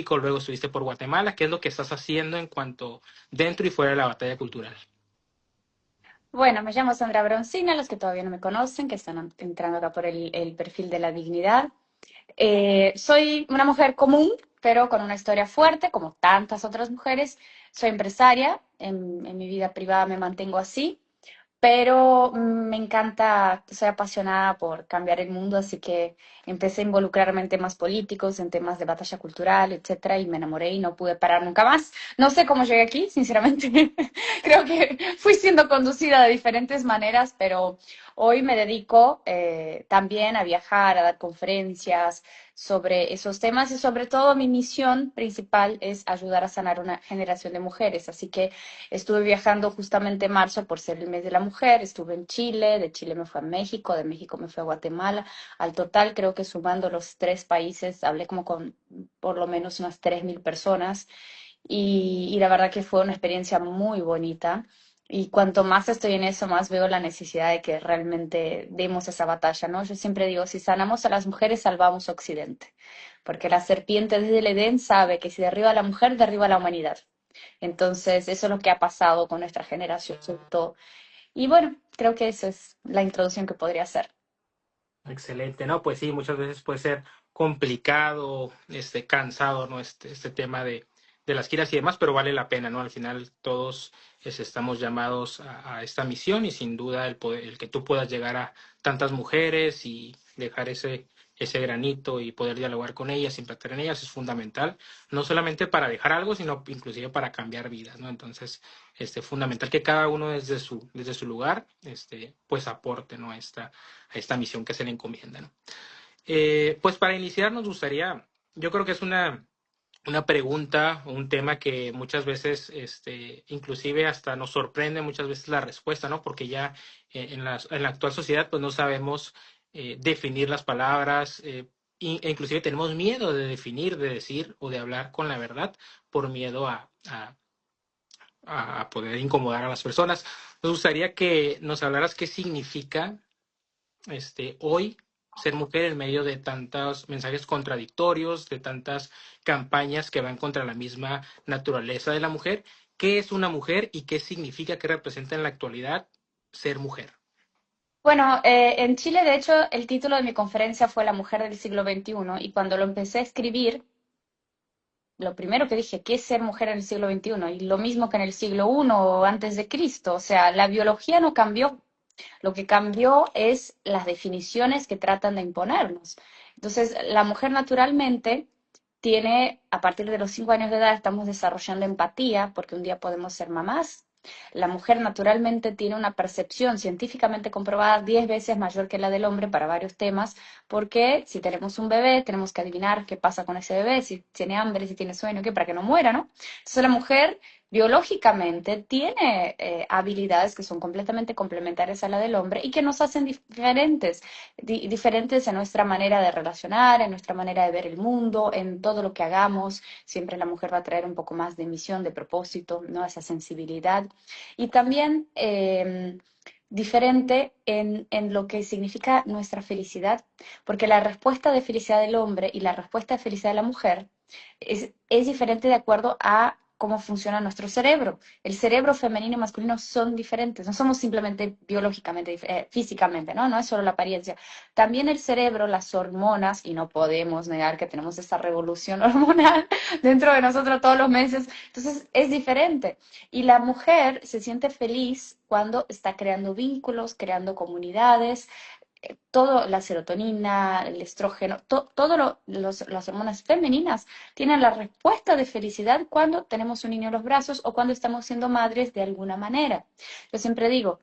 México, luego estuviste por Guatemala. ¿Qué es lo que estás haciendo en cuanto dentro y fuera de la batalla cultural? Bueno, me llamo Sandra Broncina, los que todavía no me conocen, que están entrando acá por el perfil de la dignidad. Soy una mujer común, pero con una historia fuerte, como tantas otras mujeres. Soy empresaria, en mi vida privada me mantengo así. Pero me encanta, soy apasionada por cambiar el mundo, así que empecé a involucrarme en temas políticos, en temas de batalla cultural, etcétera, y me enamoré y no pude parar nunca más. No sé cómo llegué aquí, sinceramente. Creo que fui siendo conducida de diferentes maneras, pero hoy me dedico también a viajar, a dar conferencias sobre esos temas y sobre todo mi misión principal es ayudar a sanar una generación de mujeres. Así que estuve viajando justamente en marzo por ser el mes de la mujer, estuve en Chile, de Chile me fui a México, de México me fui a Guatemala. Al total, creo que sumando los tres países, hablé como con por lo menos unas 3.000 personas y la verdad que fue una experiencia muy bonita. Y cuanto más estoy en eso, más veo la necesidad de que realmente demos esa batalla, ¿no? Yo siempre digo, si sanamos a las mujeres, salvamos Occidente, porque la serpiente desde el Edén sabe que si derriba a la mujer, derriba a la humanidad. Entonces, eso es lo que ha pasado con nuestra generación, sobre todo. Y bueno, creo que esa es la introducción que podría hacer. Excelente, ¿no? Pues sí, muchas veces puede ser complicado, cansado, ¿no? Este tema de las giras y demás, pero vale la pena, ¿no? Al final todos estamos llamados a esta misión y sin duda el poder, el que tú puedas llegar a tantas mujeres y dejar ese granito y poder dialogar con ellas, impactar en ellas es fundamental, no solamente para dejar algo, sino inclusive para cambiar vidas, ¿no? Entonces, fundamental que cada uno desde su lugar, pues aporte, ¿no? A esta misión que se le encomienda, ¿no? Pues para iniciar nos gustaría, yo creo que es una pregunta, un tema que muchas veces, inclusive hasta nos sorprende muchas veces la respuesta, ¿no? Porque ya en la actual sociedad pues no sabemos definir las palabras, e inclusive tenemos miedo de definir, de decir o de hablar con la verdad por miedo a poder incomodar a las personas. Nos gustaría que nos hablaras qué significa hoy ser mujer en medio de tantos mensajes contradictorios, de tantas campañas que van contra la misma naturaleza de la mujer. ¿Qué es una mujer y qué significa, qué representa en la actualidad ser mujer? Bueno, en Chile, de hecho, el título de mi conferencia fue La mujer del siglo XXI y cuando lo empecé a escribir, lo primero que dije, ¿qué es ser mujer en el siglo XXI? Y lo mismo que en el siglo I o antes de Cristo. O sea, la biología no cambió. Lo que cambió es las definiciones que tratan de imponernos. Entonces, la mujer naturalmente tiene, a partir de los 5 años de edad, estamos desarrollando empatía, porque un día podemos ser mamás. La mujer naturalmente tiene una percepción científicamente comprobada 10 veces mayor que la del hombre para varios temas, porque si tenemos un bebé, tenemos que adivinar qué pasa con ese bebé, si tiene hambre, si tiene sueño, qué, para que no muera, ¿no? Entonces la mujer biológicamente tiene habilidades que son completamente complementarias a la del hombre y que nos hacen diferentes, diferentes en nuestra manera de relacionar, en nuestra manera de ver el mundo, en todo lo que hagamos. Siempre la mujer va a traer un poco más de misión, de propósito, ¿no? Esa sensibilidad. Y también diferente en lo que significa nuestra felicidad, porque la respuesta de felicidad del hombre y la respuesta de felicidad de la mujer es diferente de acuerdo a cómo funciona nuestro cerebro. El cerebro femenino y masculino son diferentes, no somos simplemente biológicamente, físicamente, ¿no? No es solo la apariencia. También el cerebro, las hormonas, y no podemos negar que tenemos esta revolución hormonal dentro de nosotros todos los meses, entonces es diferente. Y la mujer se siente feliz cuando está creando vínculos, creando comunidades, todo, la serotonina, el estrógeno, todo las hormonas femeninas tienen la respuesta de felicidad cuando tenemos un niño en los brazos o cuando estamos siendo madres de alguna manera. Yo siempre digo,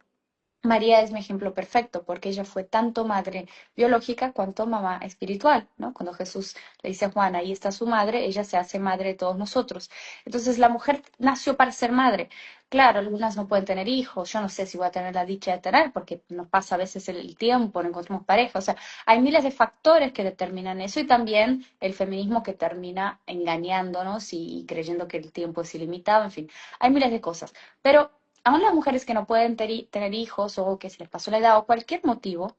María es mi ejemplo perfecto porque ella fue tanto madre biológica cuanto mamá espiritual, ¿no? Cuando Jesús le dice a Juan, ahí está su madre, ella se hace madre de todos nosotros. Entonces la mujer nació para ser madre. Claro, algunas no pueden tener hijos, yo no sé si voy a tener la dicha de tener porque nos pasa a veces el tiempo, no encontramos pareja, o sea, hay miles de factores que determinan eso y también el feminismo que termina engañándonos y creyendo que el tiempo es ilimitado, en fin, hay miles de cosas. Pero aún las mujeres que no pueden tener hijos o que se les pasó la edad o cualquier motivo,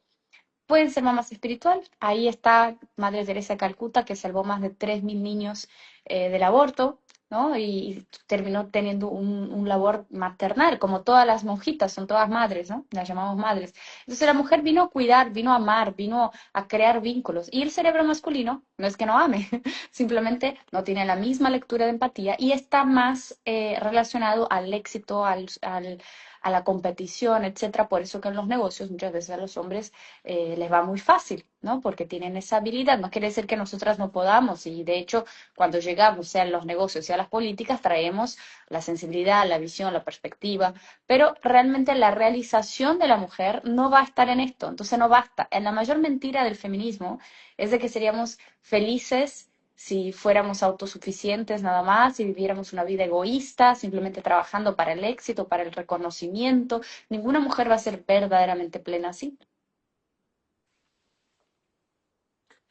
pueden ser mamás espiritual. Ahí está Madre Teresa de Calcuta, que salvó más de 3.000 niños del aborto, ¿no? Y terminó teniendo un labor maternal, como todas las monjitas, son todas madres, ¿no? Las llamamos madres. Entonces la mujer vino a cuidar, vino a amar, vino a crear vínculos. Y el cerebro masculino no es que no ame, simplemente no tiene la misma lectura de empatía y está más relacionado al éxito, a la competición, etcétera. Por eso que en los negocios muchas veces a los hombres les va muy fácil, ¿no? Porque tienen esa habilidad. No quiere decir que nosotras no podamos. Y de hecho, cuando llegamos, sea en los negocios, sea en las políticas, traemos la sensibilidad, la visión, la perspectiva. Pero realmente la realización de la mujer no va a estar en esto. Entonces no basta. En la mayor mentira del feminismo es de que seríamos felices si fuéramos autosuficientes nada más, si viviéramos una vida egoísta, simplemente trabajando para el éxito, para el reconocimiento. Ninguna mujer va a ser verdaderamente plena así.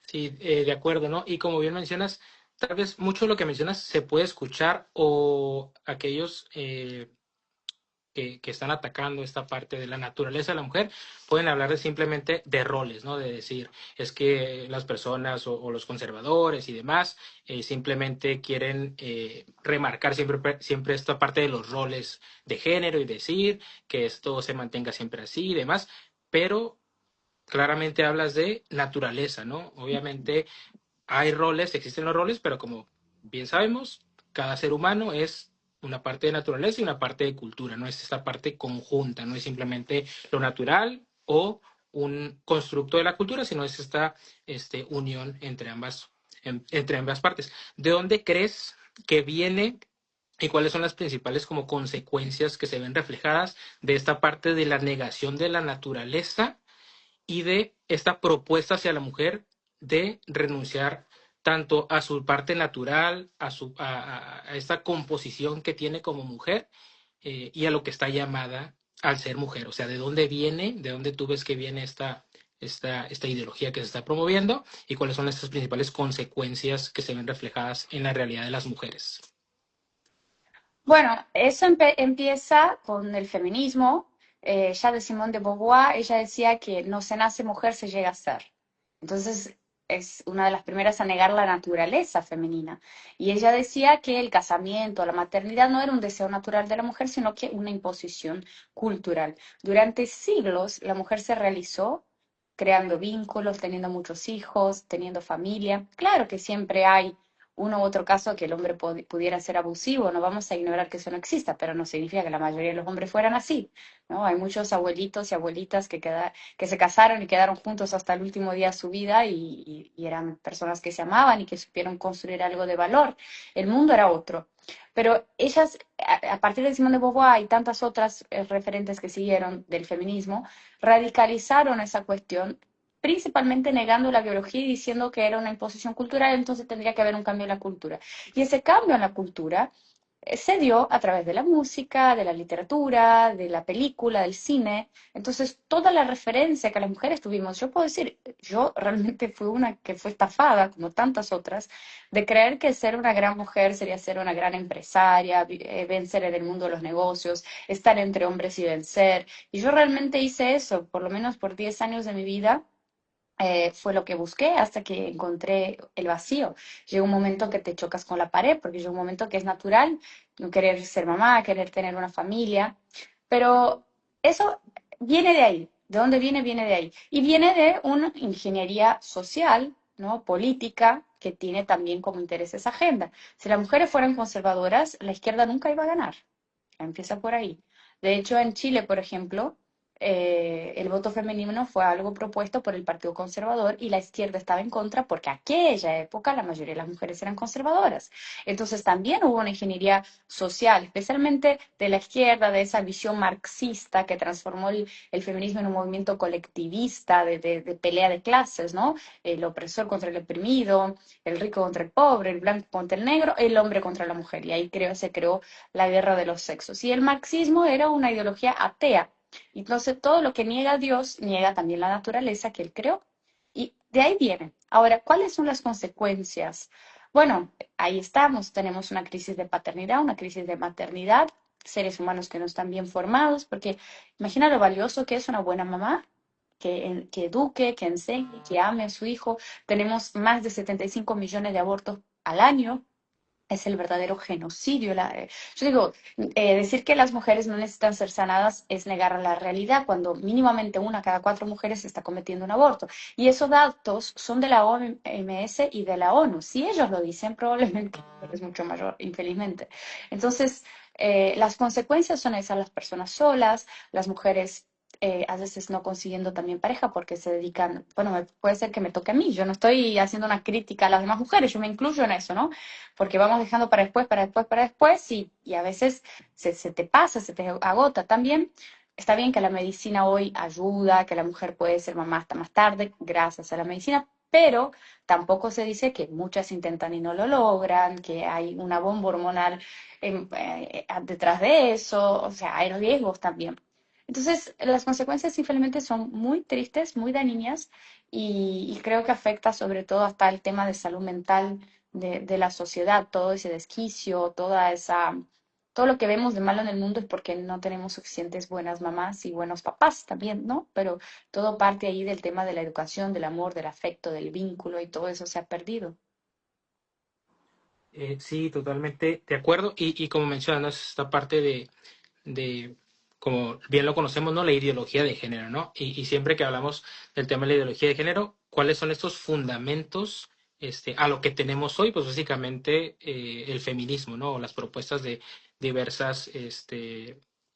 Sí, de acuerdo, ¿no? Y como bien mencionas, tal vez mucho de lo que mencionas se puede escuchar o aquellos que están atacando esta parte de la naturaleza de la mujer pueden hablar de simplemente de roles, ¿no? De decir, es que las personas o los conservadores y demás simplemente quieren remarcar siempre esta parte de los roles de género y decir que esto se mantenga siempre así y demás, pero claramente hablas de naturaleza, ¿no? Obviamente hay roles, existen los roles, pero como bien sabemos, cada ser humano es una parte de naturaleza y una parte de cultura, no es esta parte conjunta, no es simplemente lo natural o un constructo de la cultura, sino es esta unión entre ambas partes. ¿De dónde crees que viene y cuáles son las principales como consecuencias que se ven reflejadas de esta parte de la negación de la naturaleza y de esta propuesta hacia la mujer de renunciar tanto a su parte natural, a esta composición que tiene como mujer y a lo que está llamada al ser mujer? O sea, ¿de dónde viene, de dónde tú ves que viene esta ideología que se está promoviendo y cuáles son estas principales consecuencias que se ven reflejadas en la realidad de las mujeres? Bueno, eso empieza con el feminismo. Ya de Simone de Beauvoir, ella decía que no se nace mujer, se llega a ser. Entonces, es una de las primeras a negar la naturaleza femenina. Y ella decía que el casamiento, la maternidad no era un deseo natural de la mujer, sino que una imposición cultural. Durante siglos, la mujer se realizó creando vínculos, teniendo muchos hijos, teniendo familia. Claro que siempre hay uno u otro caso que el hombre pudiera ser abusivo, no vamos a ignorar que eso no exista, pero no significa que la mayoría de los hombres fueran así, ¿no? Hay muchos abuelitos y abuelitas que se casaron y quedaron juntos hasta el último día de su vida y eran personas que se amaban y que supieron construir algo de valor. El mundo era otro. Pero ellas, a partir de Simone de Beauvoir y tantas otras referentes que siguieron del feminismo, radicalizaron esa cuestión principalmente negando la biología y diciendo que era una imposición cultural, entonces tendría que haber un cambio en la cultura. Y ese cambio en la cultura se dio a través de la música, de la literatura, de la película, del cine. Entonces, toda la referencia que las mujeres tuvimos, yo puedo decir, yo realmente fui una que fue estafada, como tantas otras, de creer que ser una gran mujer sería ser una gran empresaria, vencer en el mundo de los negocios, estar entre hombres y vencer. Y yo realmente hice eso, por lo menos por 10 años de mi vida fue lo que busqué hasta que encontré el vacío. Llega un momento que te chocas con la pared, porque llega un momento que es natural no querer ser mamá, querer tener una familia, pero eso viene de ahí. ¿De dónde viene? Viene de ahí. Y viene de una ingeniería social, ¿no? Política, que tiene también como interés esa agenda. Si las mujeres fueran conservadoras, la izquierda nunca iba a ganar. Empieza por ahí. De hecho, en Chile, por ejemplo, el voto femenino fue algo propuesto por el Partido Conservador y la izquierda estaba en contra porque aquella época la mayoría de las mujeres eran conservadoras. Entonces también hubo una ingeniería social, especialmente de la izquierda, de esa visión marxista que transformó el feminismo en un movimiento colectivista de pelea de clases, ¿no? El opresor contra el oprimido, el rico contra el pobre, el blanco contra el negro, el hombre contra la mujer. Y ahí se creó la guerra de los sexos. Y el marxismo era una ideología atea. Entonces, todo lo que niega a Dios, niega también la naturaleza que Él creó. Y de ahí viene. Ahora, ¿cuáles son las consecuencias? Bueno, ahí estamos. Tenemos una crisis de paternidad, una crisis de maternidad, seres humanos que no están bien formados, porque imagina lo valioso que es una buena mamá, que eduque, que enseñe, que ame a su hijo. Tenemos más de 75 millones de abortos al año. Es el verdadero genocidio. Yo digo, decir que las mujeres no necesitan ser sanadas es negar la realidad, cuando mínimamente una cada cuatro mujeres está cometiendo un aborto. Y esos datos son de la OMS y de la ONU. Si ellos lo dicen, probablemente es mucho mayor, infelizmente. Entonces, las consecuencias son esas: las personas solas, las mujeres a veces no consiguiendo también pareja porque se dedican, bueno, puede ser que me toque a mí, yo no estoy haciendo una crítica a las demás mujeres, yo me incluyo en eso, ¿no? Porque vamos dejando para después, para después, para después, y a veces se te pasa, se te agota también. Está bien que la medicina hoy ayuda, que la mujer puede ser mamá hasta más tarde, gracias a la medicina, pero tampoco se dice que muchas intentan y no lo logran, que hay una bomba hormonal detrás de eso, o sea, hay riesgos también. Entonces, las consecuencias simplemente son muy tristes, muy dañinas, y creo que afecta sobre todo hasta el tema de salud mental de la sociedad, todo ese desquicio, todo lo que vemos de malo en el mundo es porque no tenemos suficientes buenas mamás y buenos papás también, ¿no? Pero todo parte ahí del tema de la educación, del amor, del afecto, del vínculo, y todo eso se ha perdido. Sí, totalmente de acuerdo. Y como mencionas, ¿no? Es esta parte de, como bien lo conocemos, ¿no? La ideología de género, ¿no? Y siempre que hablamos del tema de la ideología de género, ¿cuáles son estos fundamentos a lo que tenemos hoy? Pues básicamente el feminismo, ¿no? O las propuestas de diversas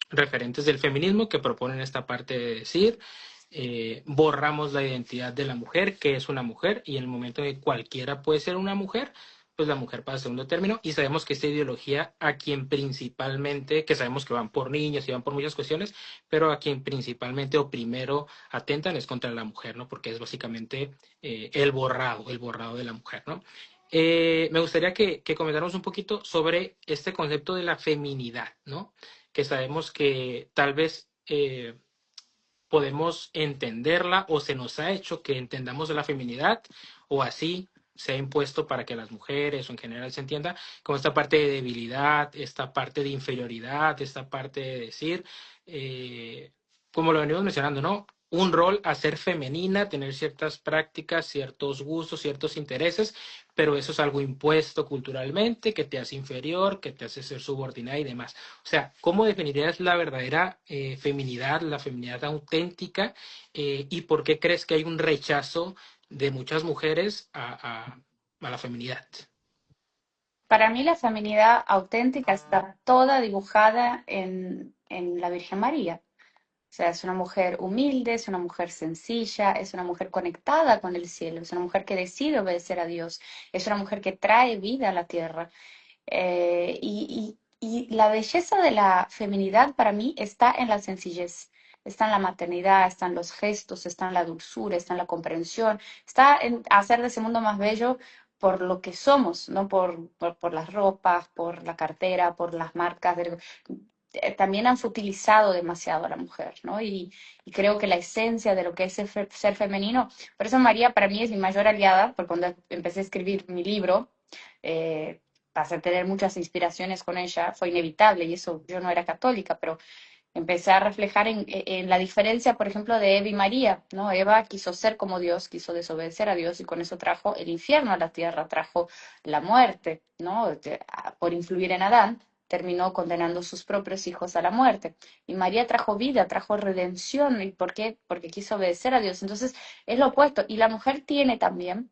referentes del feminismo que proponen esta parte de decir, borramos la identidad de la mujer, que es una mujer, y en el momento en que cualquiera puede ser una mujer, pues la mujer pasa a segundo término, y sabemos que esta ideología a quien principalmente, que sabemos que van por niños y van por muchas cuestiones, pero a quien principalmente o primero atentan es contra la mujer, ¿no? Porque es básicamente el borrado de la mujer, ¿no? Me gustaría que comentáramos un poquito sobre este concepto de la feminidad, ¿no? Que sabemos que tal vez podemos entenderla o se nos ha hecho que entendamos de la feminidad o así se ha impuesto para que las mujeres o en general se entienda como esta parte de debilidad, esta parte de inferioridad, esta parte de decir, eh, como lo venimos mencionando, ¿no? Un rol a ser femenina, tener ciertas prácticas, ciertos gustos, ciertos intereses, pero eso es algo impuesto culturalmente, que te hace inferior, que te hace ser subordinada y demás. O sea, ¿cómo definirías la verdadera feminidad, la feminidad auténtica? ¿Y por qué crees que hay un rechazo de muchas mujeres a la feminidad? Para mí la feminidad auténtica está toda dibujada en la Virgen María. O sea, es una mujer humilde, es una mujer sencilla, es una mujer conectada con el cielo, es una mujer que decide obedecer a Dios, es una mujer que trae vida a la tierra. Y la belleza de la feminidad para mí está en la sencillez, está en la maternidad, está en los gestos, está en la dulzura, está en la comprensión, está en hacer de ese mundo más bello por lo que somos, no por las ropas, por la cartera, por las marcas. También han futilizado demasiado a la mujer, ¿no? Y creo que la esencia de lo que es ser femenino, por eso María para mí es mi mayor aliada, porque cuando empecé a escribir mi libro, pasé a tener muchas inspiraciones con ella, fue inevitable, y eso yo no era católica, pero empecé a reflejar en la diferencia, por ejemplo, de Eva y María, ¿no? Eva quiso ser como Dios, quiso desobedecer a Dios, y con eso trajo el infierno a la tierra, trajo la muerte, ¿no? Por influir en Adán, terminó condenando a sus propios hijos a la muerte. Y María trajo vida, trajo redención. ¿Y por qué? Porque quiso obedecer a Dios. Entonces, es lo opuesto. Y la mujer tiene también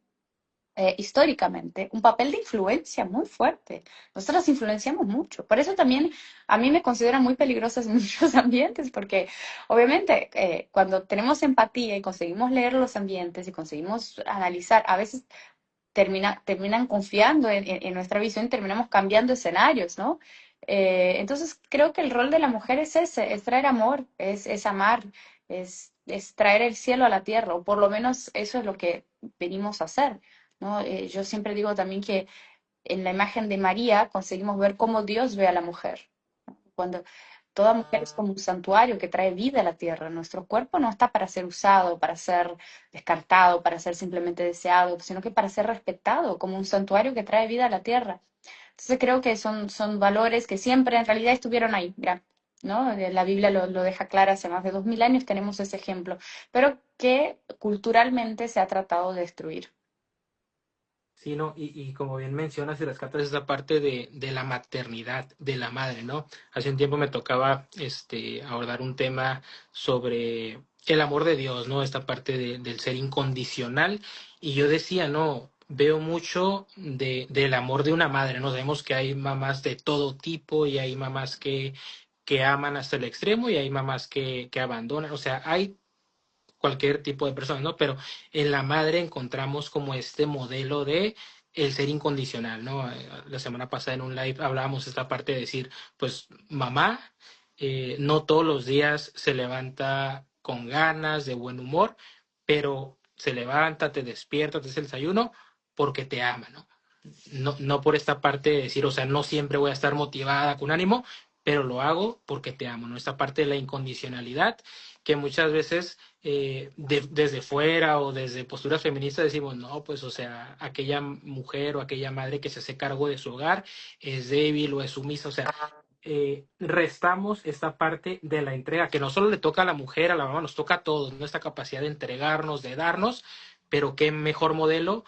históricamente un papel de influencia muy fuerte. Nosotros influenciamos mucho. Por eso también a mí me consideran muy peligrosas en muchos ambientes, porque obviamente cuando tenemos empatía y conseguimos leer los ambientes y conseguimos analizar, a veces terminan confiando en nuestra visión y terminamos cambiando escenarios, ¿no? Entonces creo que el rol de la mujer es ese, es traer amor, es amar, es traer el cielo a la tierra, o por lo menos eso es lo que venimos a hacer, ¿no? Yo siempre digo también que en la imagen de María conseguimos ver cómo Dios ve a la mujer. Cuando toda mujer es como un santuario que trae vida a la tierra. Nuestro cuerpo no está para ser usado, para ser descartado, para ser simplemente deseado, sino que para ser respetado, como un santuario que trae vida a la tierra. Entonces creo que son valores que siempre en realidad estuvieron ahí, mira, ¿no? La Biblia lo deja claro hace más de 2000 años, tenemos ese ejemplo, pero que culturalmente se ha tratado de destruir. Sí, ¿no? Y como bien mencionas y rescatas esa parte de la maternidad, de la madre, ¿no? Hace un tiempo me tocaba abordar un tema sobre el amor de Dios, ¿no? Esta parte del ser incondicional. Y yo decía, no, veo mucho del amor de una madre, ¿no? Sabemos que hay mamás de todo tipo y hay mamás que aman hasta el extremo y hay mamás que abandonan. O sea, hay cualquier tipo de persona, ¿no? Pero en la madre encontramos como este modelo de el ser incondicional, ¿no? La semana pasada en un live hablábamos esta parte de decir, pues mamá, no todos los días se levanta con ganas, de buen humor, pero se levanta, te despierta, te hace el desayuno porque te ama, ¿no? No por esta parte de decir, o sea, no siempre voy a estar motivada con ánimo, pero lo hago porque te amo, ¿no? Esta parte de la incondicionalidad que muchas veces desde fuera o desde posturas feministas decimos, no, pues, o sea, aquella mujer o aquella madre que se hace cargo de su hogar es débil o es sumisa, o sea, restamos esta parte de la entrega, que no solo le toca a la mujer, a la mamá, nos toca a todos, ¿no? Esta capacidad de entregarnos, de darnos, pero qué mejor modelo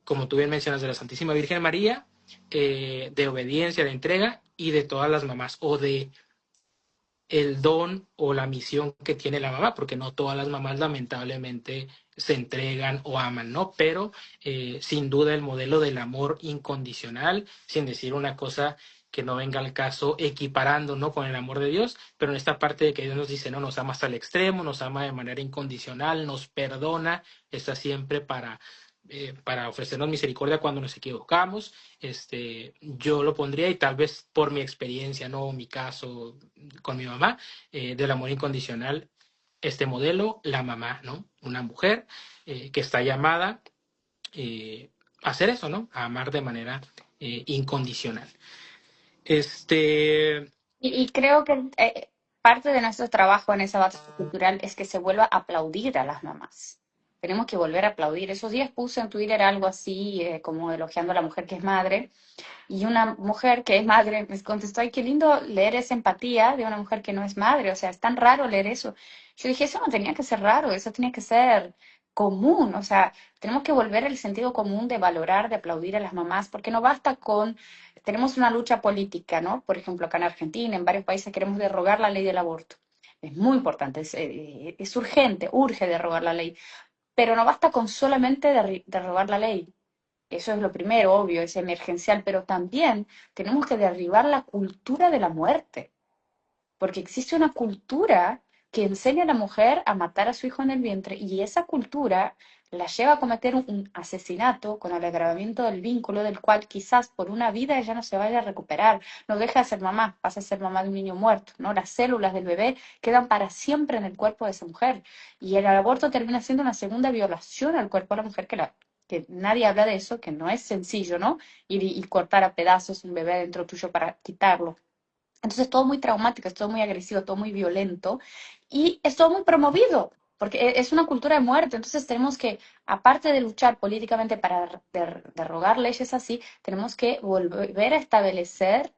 como tú bien mencionas, de la Santísima Virgen María, de obediencia, de entrega y de todas las mamás, o de el don o la misión que tiene la mamá, porque no todas las mamás lamentablemente se entregan o aman, ¿no? Pero sin duda el modelo del amor incondicional, sin decir una cosa que no venga al caso equiparando, ¿no? Con el amor de Dios, pero en esta parte de que Dios nos dice, no, nos ama hasta el extremo, nos ama de manera incondicional, nos perdona, está siempre para ofrecernos misericordia cuando nos equivocamos. Yo lo pondría y tal vez por mi experiencia, no mi caso con mi mamá, del amor incondicional, este modelo, la mamá, ¿no? Una mujer que está llamada a hacer eso, ¿no? A amar de manera incondicional. Este, Y creo que parte de nuestro trabajo en esa batalla cultural es que se vuelva a aplaudir a las mamás. Tenemos que volver a aplaudir. Esos días puse en Twitter algo así, como elogiando a la mujer que es madre, y una mujer que es madre me contestó, ay, qué lindo leer esa empatía de una mujer que no es madre, o sea, es tan raro leer eso. Yo dije, eso no tenía que ser raro, eso tenía que ser común, o sea, tenemos que volver al sentido común de valorar, de aplaudir a las mamás, porque no basta con, tenemos una lucha política, ¿no? Por ejemplo, acá en Argentina, en varios países queremos derrogar la ley del aborto. Es muy importante, es urgente, urge derrogar la ley, pero no basta con solamente derrogar la ley. Eso es lo primero, obvio, es emergencial, pero también tenemos que derribar la cultura de la muerte, porque existe una cultura que enseña a la mujer a matar a su hijo en el vientre y esa cultura la lleva a cometer un asesinato con el agravamiento del vínculo del cual quizás por una vida ella no se vaya a recuperar, no deja de ser mamá, pasa a ser mamá de un niño muerto, ¿no? Las células del bebé quedan para siempre en el cuerpo de esa mujer y el aborto termina siendo una segunda violación al cuerpo de la mujer que nadie habla de eso, que no es sencillo, ¿no? Y cortar a pedazos un bebé dentro tuyo para quitarlo. Entonces, todo muy traumático, es todo muy agresivo, todo muy violento y es todo muy promovido, porque es una cultura de muerte. Entonces, tenemos que, aparte de luchar políticamente para derrogar leyes así, tenemos que volver a establecer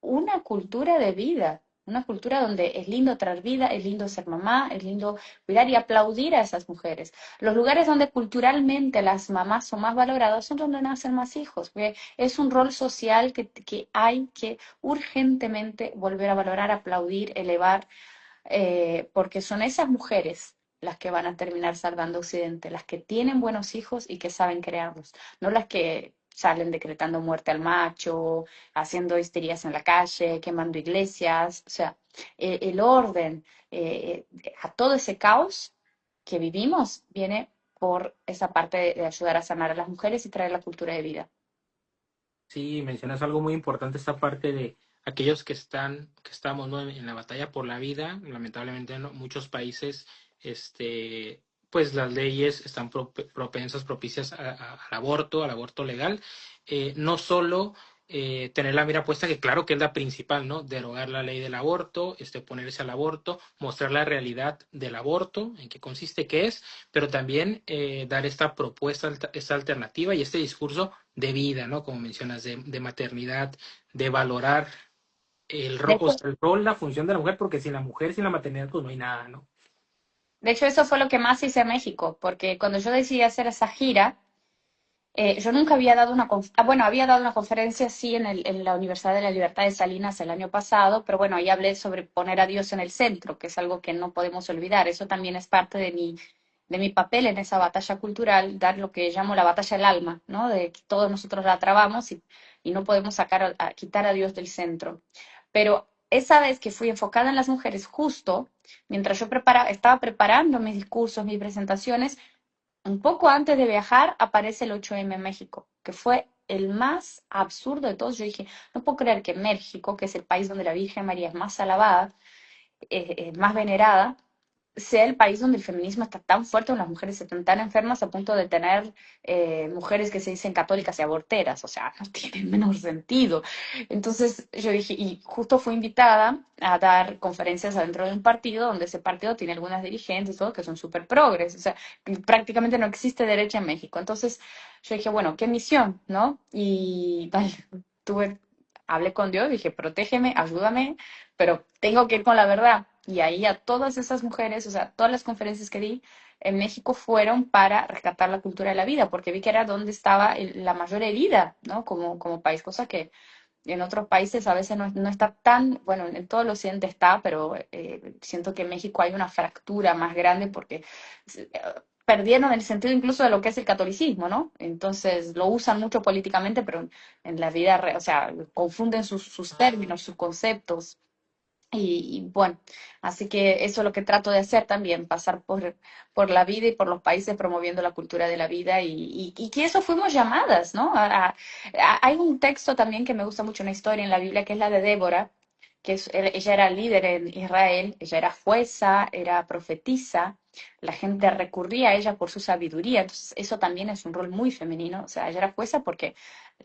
una cultura de vida, una cultura donde es lindo traer vida, es lindo ser mamá, es lindo cuidar y aplaudir a esas mujeres. Los lugares donde culturalmente las mamás son más valoradas son donde nacen más hijos, porque es un rol social que hay que urgentemente volver a valorar, aplaudir, elevar, porque son esas mujeres las que van a terminar salvando Occidente, las que tienen buenos hijos y que saben crearlos, no las que salen decretando muerte al macho, haciendo histerías en la calle, quemando iglesias, o sea, el orden a todo ese caos que vivimos viene por esa parte de ayudar a sanar a las mujeres y traer la cultura de vida. sí, mencionas algo muy importante, esta parte de aquellos que estamos, ¿no? En la batalla por la vida. Lamentablemente, en muchos países, pues las leyes están propensas, propicias al aborto legal. No solo tener la mira puesta, que claro que es la principal, ¿no? Derogar la ley del aborto, ponerse al aborto, mostrar la realidad del aborto, en qué consiste, qué es, pero también dar esta propuesta, esta alternativa y este discurso de vida, ¿no? Como mencionas, de maternidad, de valorar. De o hecho, sea, el rol, la función de la mujer, porque sin la mujer, sin la maternidad, pues no hay nada, ¿no? de hecho, eso fue lo que más hice en México, porque cuando yo decidí hacer esa gira, yo nunca había dado bueno, había dado una conferencia sí en la Universidad de la Libertad de Salinas el año pasado, pero bueno, ahí hablé sobre poner a Dios en el centro, que es algo que no podemos olvidar. Eso también es parte de mi papel en esa batalla cultural, dar lo que llamo la batalla del alma, ¿no? De que todos nosotros la trabamos y no podemos quitar a Dios del centro. Pero esa vez que fui enfocada en las mujeres, justo mientras yo estaba preparando mis discursos, mis presentaciones, un poco antes de viajar aparece el 8M en México, que fue el más absurdo de todos. Yo dije, no puedo creer que México, que es el país donde la Virgen María es más alabada, más venerada, sea el país donde el feminismo está tan fuerte, donde las mujeres están tan enfermas a punto de tener mujeres que se dicen católicas y aborteras. O sea, no tiene el menor sentido. Entonces yo dije, y justo fui invitada a dar conferencias adentro de un partido, donde ese partido tiene algunas dirigentes y todo que son súper progres. O sea, prácticamente no existe derecha en México. Entonces yo dije, bueno, qué misión, ¿no? Y vale, tuve, hablé con Dios, dije, protégeme, ayúdame, pero tengo que ir con la verdad. Y ahí a todas esas mujeres, o sea, todas las conferencias que di en México fueron para rescatar la cultura de la vida, porque vi que era donde estaba la mayor herida, ¿no? Como país, cosa que en otros países a veces no está tan, bueno, en todo el occidente está, pero siento que en México hay una fractura más grande porque eh, perdieron el sentido incluso de lo que es el catolicismo, ¿no? Entonces lo usan mucho políticamente, pero en la vida, o sea, confunden sus términos, sus conceptos. Y bueno, así que eso es lo que trato de hacer también, pasar por la vida y por los países promoviendo la cultura de la vida y que eso fuimos llamadas, ¿no? Hay un texto también que me gusta mucho, una historia en la Biblia, que es la de Débora, ella era líder en Israel, ella era jueza, era profetisa, la gente recurría a ella por su sabiduría, entonces eso también es un rol muy femenino, o sea, ella era jueza porque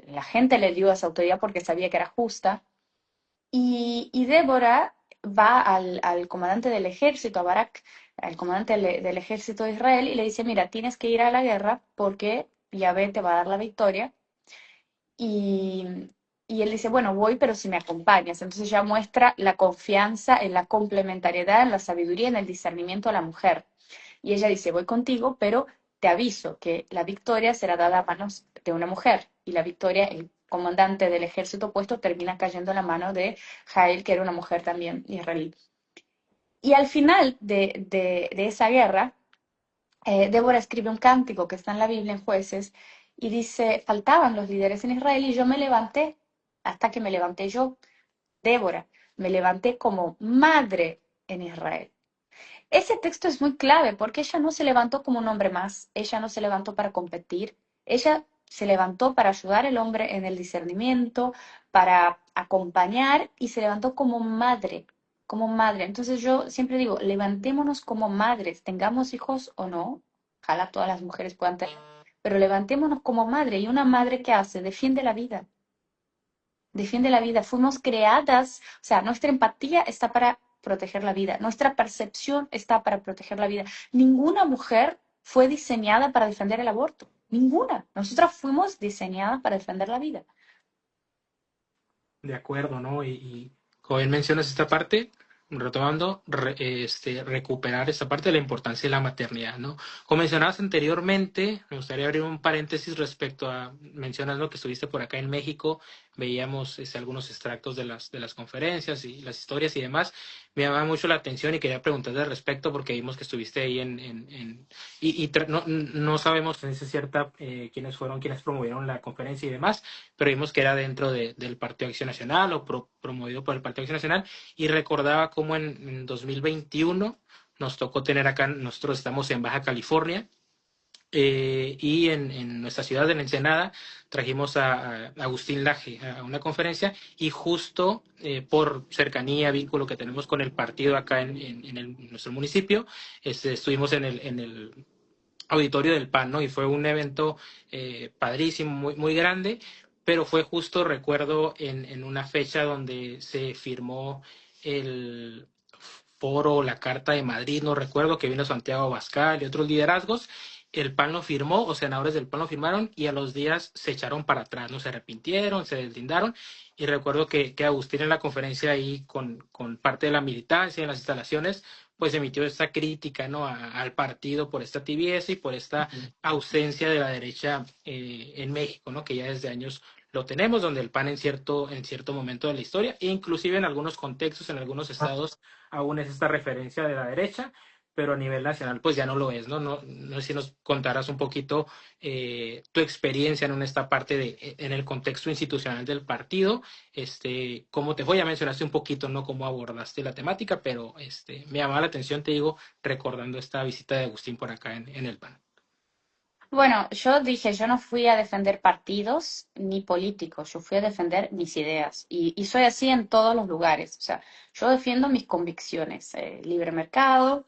la gente le dio esa autoridad porque sabía que era justa y Débora va al comandante del ejército, a Barak, al comandante del ejército de Israel, y le dice, mira, tienes que ir a la guerra porque Yahvé te va a dar la victoria. Y, y él dice, bueno, voy, pero si me acompañas. Entonces ya muestra la confianza en la complementariedad, en la sabiduría, en el discernimiento a la mujer. Y ella dice, voy contigo, pero te aviso que la victoria será dada a manos de una mujer. Y la victoria, el comandante del ejército opuesto, termina cayendo en la mano de Jael, que era una mujer también israelí. Y al final de esa guerra, Débora escribe un cántico que está en la Biblia en Jueces y dice, faltaban los líderes en Israel y yo me levanté, hasta que me levanté yo, Débora, me levanté como madre en Israel. Ese texto es muy clave porque ella no se levantó como un hombre más, ella no se levantó para competir, ella se levantó para ayudar al hombre en el discernimiento, para acompañar y se levantó como madre, como madre. Entonces yo siempre digo, levantémonos como madres, tengamos hijos o no, ojalá todas las mujeres puedan tener, pero levantémonos como madre y una madre que hace, defiende la vida. Defiende la vida. Fuimos creadas, o sea, nuestra empatía está para proteger la vida, nuestra percepción está para proteger la vida. Ninguna mujer fue diseñada para defender el aborto, ninguna. Nosotras fuimos diseñadas para defender la vida. De acuerdo, ¿no? Y como bien mencionas esta parte, retomando, recuperar esta parte de la importancia de la maternidad, ¿no? Como mencionabas anteriormente, me gustaría abrir un paréntesis respecto a, mencionas lo que estuviste por acá en México, veíamos algunos extractos de las conferencias y las historias y demás. Me llamaba mucho la atención y quería preguntarte al respecto porque vimos que estuviste ahí no sabemos si es cierta quiénes fueron quienes promovieron la conferencia y demás, pero vimos que era dentro del Partido Acción Nacional o promovido por el Partido Acción Nacional y recordaba cómo en 2021 nos tocó tener acá, nosotros estamos en Baja California y en nuestra ciudad de Ensenada trajimos a Agustín Laje a una conferencia y justo por cercanía, vínculo que tenemos con el partido acá en nuestro municipio, estuvimos en el auditorio del PAN, ¿no? Y fue un evento padrísimo, muy, muy grande, pero fue justo, recuerdo, en una fecha donde se firmó el foro, la Carta de Madrid, no recuerdo, que vino Santiago Abascal y otros liderazgos, el PAN lo firmó, o senadores del PAN lo firmaron y a los días se echaron para atrás, no se arrepintieron, se deslindaron. Y recuerdo que Agustín en la conferencia ahí con parte de la militancia en las instalaciones, pues emitió esta crítica, ¿no? Al partido por esta tibieza y por esta ausencia de la derecha en México, ¿no? Que ya desde años lo tenemos, donde el PAN en cierto momento de la historia, e inclusive en algunos contextos, en algunos estados, aún es esta referencia de la derecha, pero a nivel nacional pues ya no lo es, ¿no? No sé si nos contarás un poquito tu experiencia en esta parte en el contexto institucional del partido, cómo te fue, ya mencionaste un poquito, ¿no? Cómo abordaste la temática, pero me llamaba la atención, te digo, recordando esta visita de Agustín por acá en el PAN. Bueno, yo dije, yo no fui a defender partidos ni políticos, yo fui a defender mis ideas y soy así en todos los lugares. O sea, yo defiendo mis convicciones, libre mercado,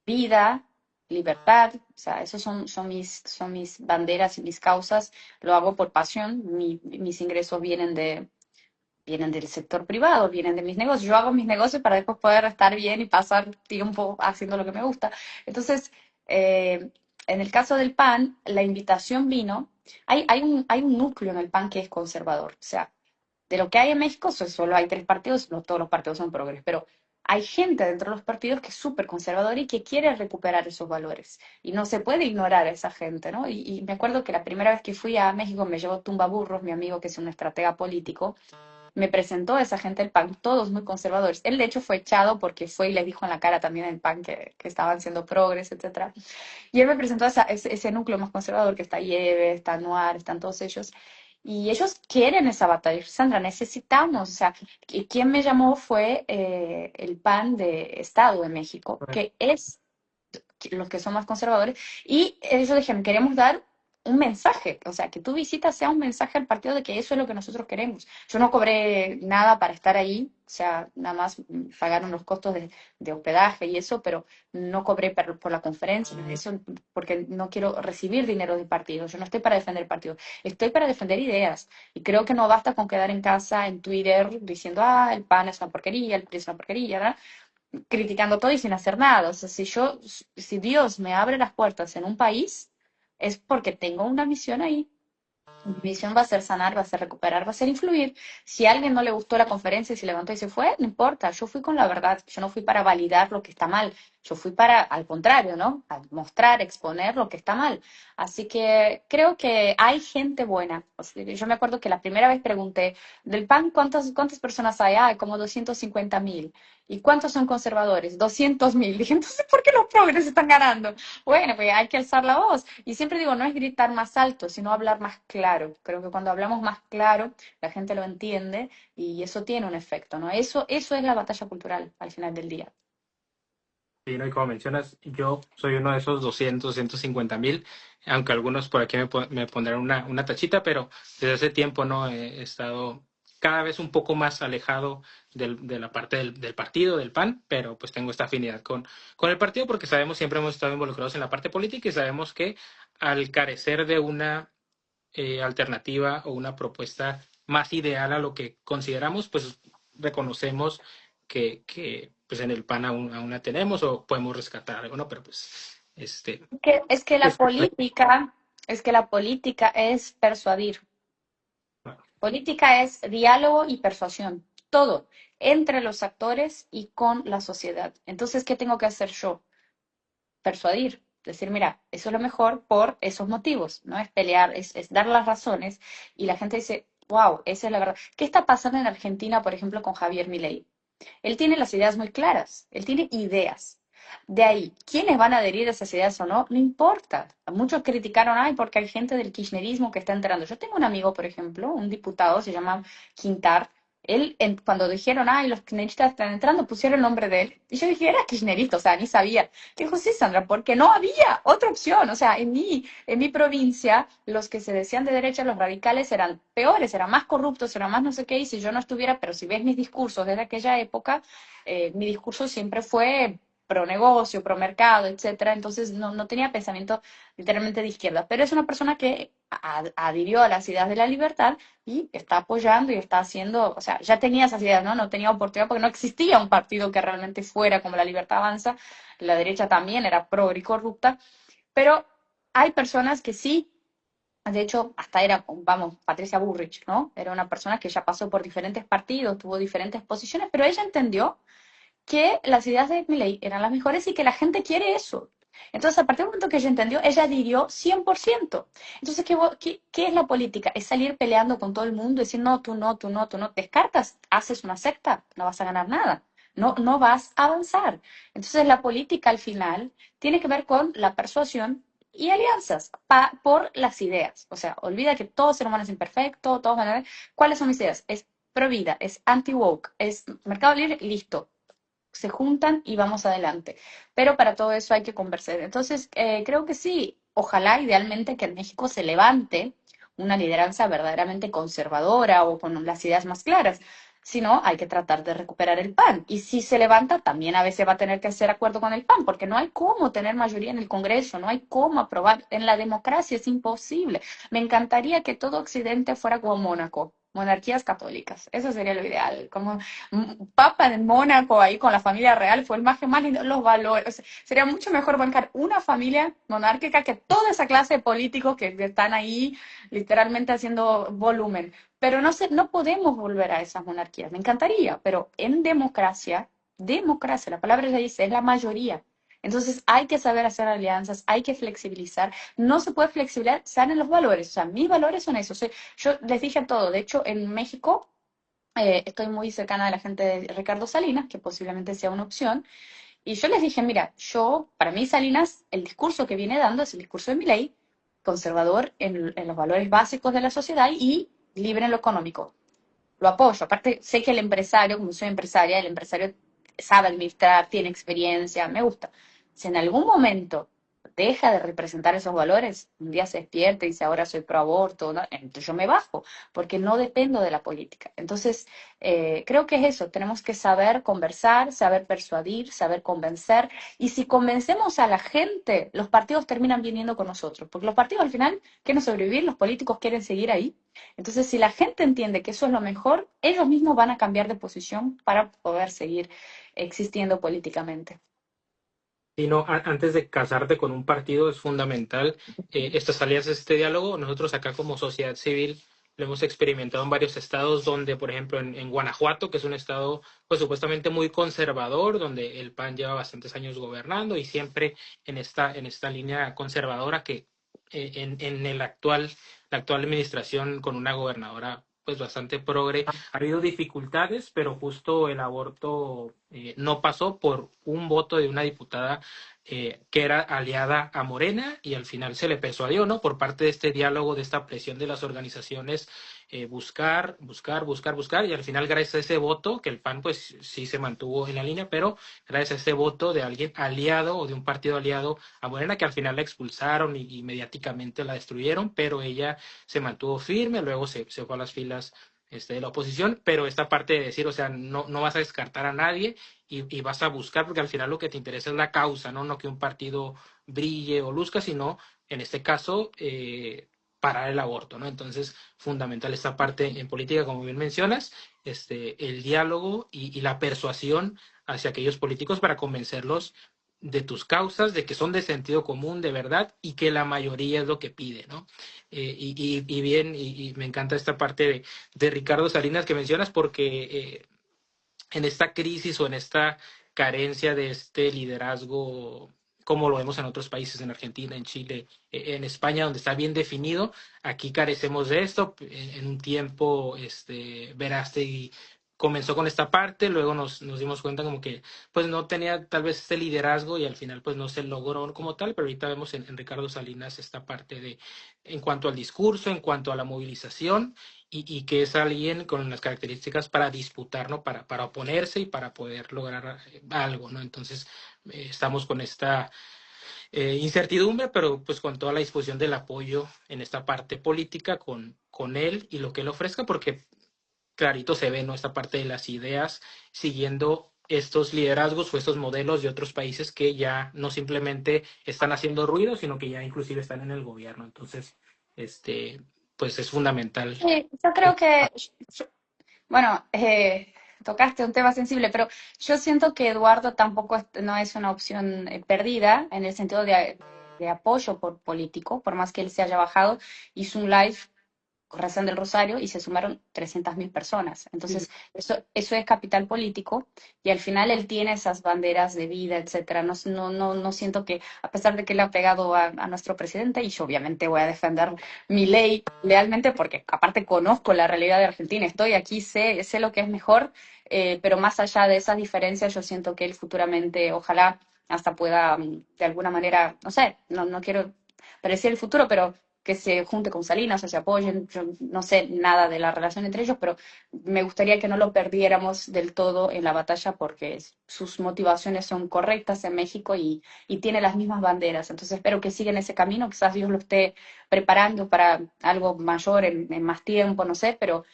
vida, libertad, o sea, esos son mis banderas y mis causas. Lo hago por pasión, mis ingresos vienen del sector privado, vienen de mis negocios. Yo hago mis negocios para después poder estar bien y pasar tiempo haciendo lo que me gusta. Entonces, en el caso del PAN, la invitación vino, hay un núcleo en el PAN que es conservador. O sea, de lo que hay en México, solo hay tres partidos, no todos los partidos son progres, pero hay gente dentro de los partidos que es súper conservadora y que quiere recuperar esos valores. Y no se puede ignorar a esa gente, ¿no? Y me acuerdo que la primera vez que fui a México me llevó Tumba Burros, mi amigo que es un estratega político, me presentó a esa gente del PAN, todos muy conservadores. Él, de hecho, fue echado porque fue y les dijo en la cara también el PAN que estaban siendo progres, etcétera. Y él me presentó a ese núcleo más conservador que está Yeve, está Noir, están todos ellos. Y ellos quieren esa batalla. Sandra, necesitamos, o sea, quien me llamó fue el PAN de Estado de México, que es los que son más conservadores, y ellos dijeron, queremos dar un mensaje, o sea, que tu visita sea un mensaje al partido de que eso es lo que nosotros queremos. Yo no cobré nada para estar ahí, o sea, nada más pagaron los costos de hospedaje y eso, pero no cobré por la conferencia, eso porque no quiero recibir dinero del partido, yo no estoy para defender el partido, estoy para defender ideas, y creo que no basta con quedar en casa, en Twitter, diciendo, el PAN es una porquería, el PRI es una porquería, ¿verdad? Criticando todo y sin hacer nada. O sea, si Dios me abre las puertas en un país, es porque tengo una misión ahí. Mi misión va a ser sanar, va a ser recuperar, va a ser influir. Si a alguien no le gustó la conferencia y se levantó y se fue, no importa. Yo fui con la verdad. Yo no fui para validar lo que está mal. Yo fui para, al contrario, ¿no? A mostrar, exponer lo que está mal. Así que creo que hay gente buena. O sea, yo me acuerdo que la primera vez pregunté, del PAN, ¿cuántas personas hay? Hay como 250.000. ¿Y cuántos son conservadores? 200.000. Dije, entonces, ¿por qué los progres están ganando? Bueno, pues hay que alzar la voz. Y siempre digo, no es gritar más alto, sino hablar más claro. Creo que cuando hablamos más claro, la gente lo entiende y eso tiene un efecto, ¿no? Eso es la batalla cultural al final del día. Sí, ¿no? Y como mencionas, yo soy uno de esos 250.000, aunque algunos por aquí me pondrán una tachita, pero desde hace tiempo no he estado cada vez un poco más alejado de la parte del partido, del PAN, pero pues tengo esta afinidad con el partido porque sabemos, siempre hemos estado involucrados en la parte política y sabemos que al carecer de una alternativa o una propuesta más ideal a lo que consideramos, pues reconocemos que pues en el PAN aún la tenemos o podemos rescatar algo, ¿no? Pero pues, Es que la política es persuadir. bueno, Política es diálogo y persuasión. Todo entre los actores y con la sociedad. Entonces, ¿qué tengo que hacer yo? Persuadir, decir, mira, eso es lo mejor por esos motivos, ¿no? Es pelear, es dar las razones y la gente dice, wow, esa es la verdad. ¿Qué está pasando en Argentina, por ejemplo, con Javier Milei? Él tiene las ideas muy claras, él tiene ideas. De ahí, ¿quiénes van a adherir a esas ideas o no? No importa. Muchos criticaron, ay, porque hay gente del kirchnerismo que está entrando. Yo tengo un amigo, por ejemplo, un diputado, se llama Quintar. Él, cuando dijeron, ay, los kirchneristas están entrando, pusieron el nombre de él. Y yo dije, era kirchnerista, o sea, ni sabía. Dijo, sí, Sandra, porque no había otra opción. O sea, en mi provincia, los que se decían de derecha, los radicales, eran peores, eran más corruptos, eran más no sé qué. Y si yo no estuviera, pero si ves mis discursos desde aquella época, mi discurso siempre fue pro negocio, pro mercado, etcétera. Entonces no tenía pensamiento literalmente de izquierda, pero es una persona que adhirió a las ideas de la libertad y está apoyando y está haciendo, o sea, ya tenía esas ideas, ¿no? No tenía oportunidad porque no existía un partido que realmente fuera como la Libertad Avanza, la derecha también era progre y corrupta, pero hay personas que sí, de hecho, hasta era, vamos, Patricia Bullrich, ¿no? Era una persona que ya pasó por diferentes partidos, tuvo diferentes posiciones, pero ella entendió que las ideas de Milei eran las mejores y que la gente quiere eso. Entonces, a partir del momento que ella entendió, ella adhirió 100%. Entonces, ¿qué es la política? Es salir peleando con todo el mundo, decir, no, tú no, tú no, tú no. Descartas, haces una secta, no vas a ganar nada. No, no vas a avanzar. Entonces, la política al final tiene que ver con la persuasión y alianzas por las ideas. O sea, olvida que todo ser humano es imperfecto, todos van a ver. ¿Cuáles son mis ideas? Es pro vida, es anti-woke, es mercado libre, listo, se juntan y vamos adelante. Pero para todo eso hay que conversar. Entonces, creo que sí, ojalá idealmente que en México se levante una lideranza verdaderamente conservadora o con las ideas más claras. Si no, hay que tratar de recuperar el PAN. Y si se levanta, también a veces va a tener que hacer acuerdo con el PAN, porque no hay cómo tener mayoría en el Congreso, no hay cómo aprobar. En la democracia es imposible. Me encantaría que todo Occidente fuera como Mónaco, monarquías católicas. Eso sería lo ideal. Como Papa de Mónaco ahí con la familia real fue el más lindo, los valores. O sea, sería mucho mejor bancar una familia monárquica que toda esa clase de políticos que están ahí literalmente haciendo volumen. Pero no podemos volver a esas monarquías. Me encantaría, pero en democracia, la palabra ya dice, es la mayoría. Entonces hay que saber hacer alianzas, hay que flexibilizar. No se puede flexibilizar en los valores. O sea, mis valores son esos. Yo les dije todo. De hecho, en México estoy muy cercana de la gente de Ricardo Salinas, que posiblemente sea una opción, y yo les dije, mira, para mí Salinas, el discurso que viene dando es el discurso de Milei, conservador en los valores básicos de la sociedad y libre en lo económico. Lo apoyo. Aparte, sé que el empresario, como soy empresaria, el empresario sabe administrar, tiene experiencia, me gusta. Si en algún momento deja de representar esos valores, un día se despierta y dice, ahora soy pro aborto, ¿no? Entonces yo me bajo, porque no dependo de la política. Entonces, creo que es eso, tenemos que saber conversar, saber persuadir, saber convencer, y si convencemos a la gente, los partidos terminan viniendo con nosotros, porque los partidos al final quieren sobrevivir, los políticos quieren seguir ahí. Entonces, si la gente entiende que eso es lo mejor, ellos mismos van a cambiar de posición para poder seguir existiendo políticamente. Y no, antes de casarte con un partido es fundamental estas alianzas, este diálogo. Nosotros acá como sociedad civil lo hemos experimentado en varios estados donde, por ejemplo, en Guanajuato, que es un estado pues supuestamente muy conservador, donde el PAN lleva bastantes años gobernando y siempre en esta línea conservadora que en la actual administración con una gobernadora pues bastante progre. Ha habido dificultades, pero justo el aborto no pasó por un voto de una diputada que era aliada a Morena y al final se le persuadió, ¿no? Por parte de este diálogo, de esta presión de las organizaciones, buscar y al final gracias a ese voto, que el PAN pues sí se mantuvo en la línea, pero gracias a ese voto de alguien aliado o de un partido aliado a Morena, que al final la expulsaron y mediáticamente la destruyeron, pero ella se mantuvo firme, luego se fue a las filas de la oposición, pero esta parte de decir, o sea, no vas a descartar a nadie y vas a buscar, porque al final lo que te interesa es la causa, no que un partido brille o luzca, sino en este caso parar el aborto, ¿no? Entonces, fundamental esta parte en política, como bien mencionas, el diálogo y la persuasión hacia aquellos políticos para convencerlos de tus causas, de que son de sentido común, de verdad, y que la mayoría es lo que pide, ¿no? Y bien, y me encanta esta parte de Ricardo Salinas que mencionas, porque en esta crisis o en esta carencia de este liderazgo, como lo vemos en otros países, en Argentina, en Chile, en España, donde está bien definido, aquí carecemos de esto. En un tiempo, Verástegui comenzó con esta parte, luego nos dimos cuenta como que pues no tenía tal vez este liderazgo y al final pues no se logró como tal, pero ahorita vemos en Ricardo Salinas esta parte de en cuanto al discurso, en cuanto a la movilización y que es alguien con las características para disputar, ¿no? Para oponerse y para poder lograr algo, ¿no? Entonces, estamos con esta incertidumbre, pero pues con toda la disposición del apoyo en esta parte política con él y lo que él ofrezca, porque clarito se ve, ¿no? Esta parte de las ideas siguiendo estos liderazgos o estos modelos de otros países que ya no simplemente están haciendo ruido, sino que ya inclusive están en el gobierno. Entonces, este, pues es fundamental. Sí, yo creo que, bueno, tocaste un tema sensible, pero yo siento que Eduardo tampoco no es una opción perdida en el sentido de de apoyo por político, por más que él se haya bajado, hizo un live rezando el rosario y se sumaron 300.000 personas. Sí, Entonces, eso es capital político y al final él tiene esas banderas de vida, etcétera. No, no siento que, a pesar de que le ha pegado a nuestro presidente, y yo obviamente voy a defender mi ley lealmente porque aparte conozco la realidad de Argentina, estoy aquí, sé lo que es mejor, pero más allá de esas diferencias, yo siento que él futuramente, ojalá hasta pueda, de alguna manera, no sé, no quiero predecir el futuro, pero que se junte con Salinas o se apoyen. Yo no sé nada de la relación entre ellos, pero me gustaría que no lo perdiéramos del todo en la batalla porque sus motivaciones son correctas en México y tiene las mismas banderas. Entonces espero que siga en ese camino, quizás Dios lo esté preparando para algo mayor en más tiempo, no sé, pero